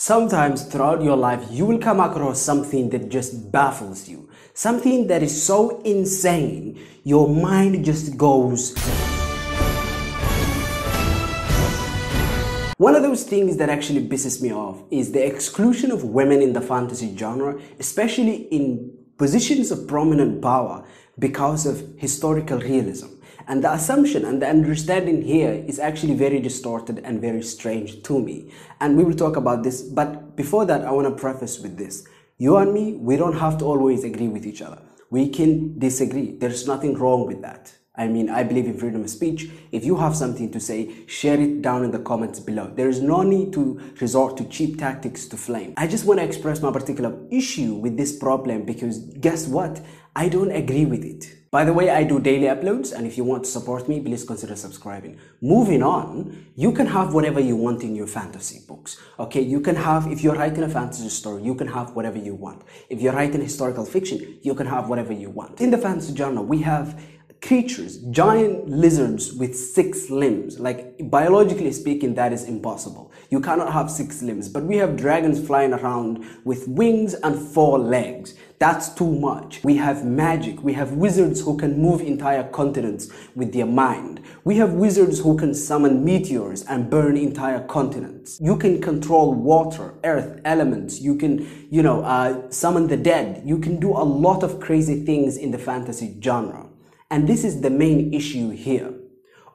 Sometimes throughout your life, you will come across something that just baffles you. Something that is so insane, your mind just goes. One of those things that actually pisses me off is the exclusion of women in the fantasy genre, especially in positions of prominent power because of historical realism. And the assumption and the understanding here is actually very distorted and very strange to me. And we will talk about this. But before that, I want to preface with this. You and me, we don't have to always agree with each other. We can disagree. There's nothing wrong with that. I mean, I believe in freedom of speech. If you have something to say, share it down in the comments below. There is no need to resort to cheap tactics to flame. I just want to express my particular issue with this problem because guess what? I don't agree with it. By the way, I do daily uploads, and if you want to support me, please consider subscribing. Moving on, you can have whatever you want in your fantasy books. Okay, you can have, if you're writing a fantasy story, you can have whatever you want. If you're writing historical fiction, you can have whatever you want. In the fantasy genre, we have creatures, giant lizards with 6 limbs. Like, biologically speaking, that is impossible. You cannot have 6 limbs, but we have dragons flying around with wings and 4 legs. That's too much. We have magic. We have wizards who can move entire continents with their mind. We have wizards who can summon meteors and burn entire continents. You can control water, earth, elements. You can, summon the dead. You can do a lot of crazy things in the fantasy genre. And this is the main issue here.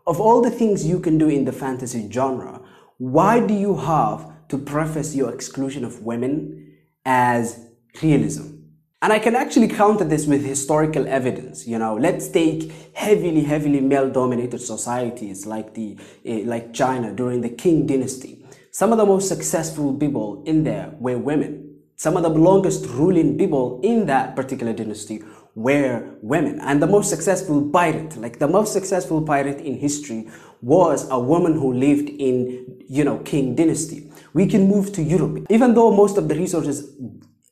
Of all the things you can do in the fantasy genre, why do you have to preface your exclusion of women as realism? And I can actually counter this with historical evidence. Let's take heavily male-dominated societies like China during the Qing dynasty. Some of the most successful people in there were women. Some of the longest ruling people in that particular dynasty were women. And the most successful pirate, in history was a woman who lived in, Qing dynasty. We can move to Europe. Even though most of the resources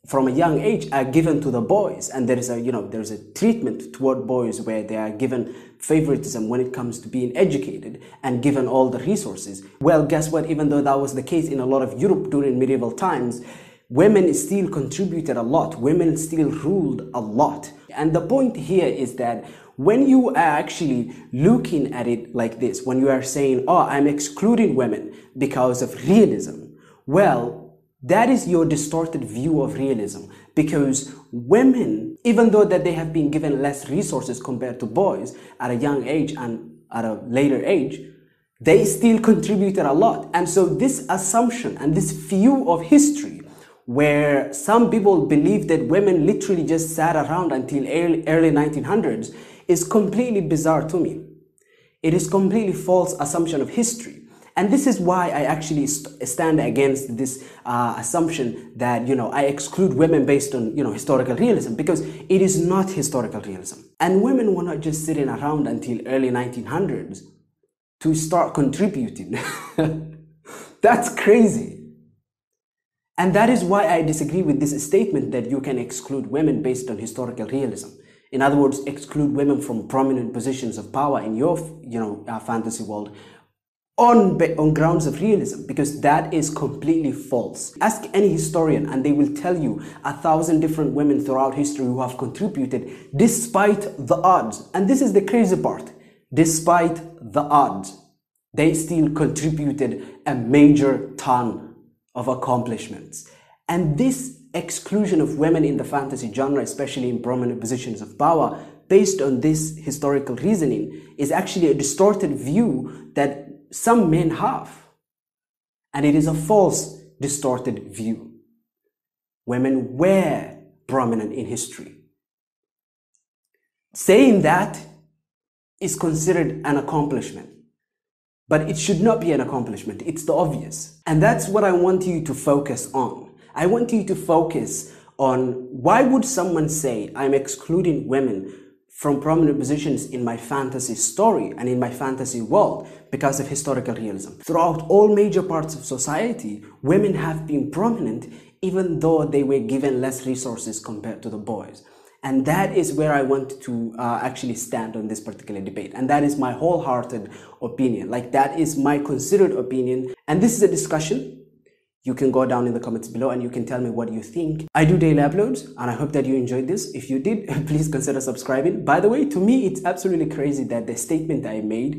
from a young age are given to the boys, and there's a treatment toward boys where they are given favoritism when it comes to being educated and given all the resources. Well, guess what? Even though that was the case in a lot of Europe during medieval times, women still contributed a lot. Women still ruled a lot. And the point here is that when you are actually looking at it like this, when you are saying, oh, I'm excluding women because of realism, well, that is your distorted view of realism, because women, even though that they have been given less resources compared to boys at a young age and at a later age, they still contributed a lot. And so this assumption and this view of history where some people believe that women literally just sat around until early 1900s is completely bizarre to me. It is completely false assumption of history. And this is why I actually stand against this assumption that, I exclude women based on, historical realism, because it is not historical realism. And women were not just sitting around until early 1900s to start contributing. That's crazy. And that is why I disagree with this statement that you can exclude women based on historical realism. In other words, exclude women from prominent positions of power in your, fantasy world on grounds of realism, because that is completely false. Ask any historian and they will tell you 1,000 different women throughout history who have contributed despite the odds. And this is the crazy part. Despite the odds, they still contributed a major ton of accomplishments. And this exclusion of women in the fantasy genre, especially in prominent positions of power, based on this historical reasoning, is actually a distorted view that some men have. And it is a false, distorted view. Women were prominent in history. Saying that is considered an accomplishment. But it should not be an accomplishment. It's the obvious. And that's what I want you to focus on. I want you to focus on why would someone say I'm excluding women from prominent positions in my fantasy story and in my fantasy world because of historical realism. Throughout all major parts of society, women have been prominent even though they were given less resources compared to the boys. And that is where I want to actually stand on this particular debate. And that is my wholehearted opinion. Like, that is my considered opinion. And this is a discussion. you can go down in the comments below and you can tell me what you think. I do daily uploads and I hope that you enjoyed this. If you did, please consider subscribing. By the way, to me, it's absolutely crazy that the statement I made,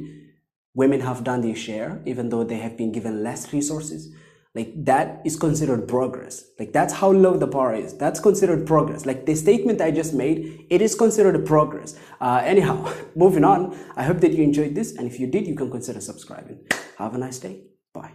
women have done their share, even though they have been given less resources. Like, that is considered progress. Like, that's how low the bar is. That's considered progress. Like, the statement I just made, it is considered a progress. Anyhow, moving on. I hope that you enjoyed this. And if you did, you can consider subscribing. Have a nice day. Bye.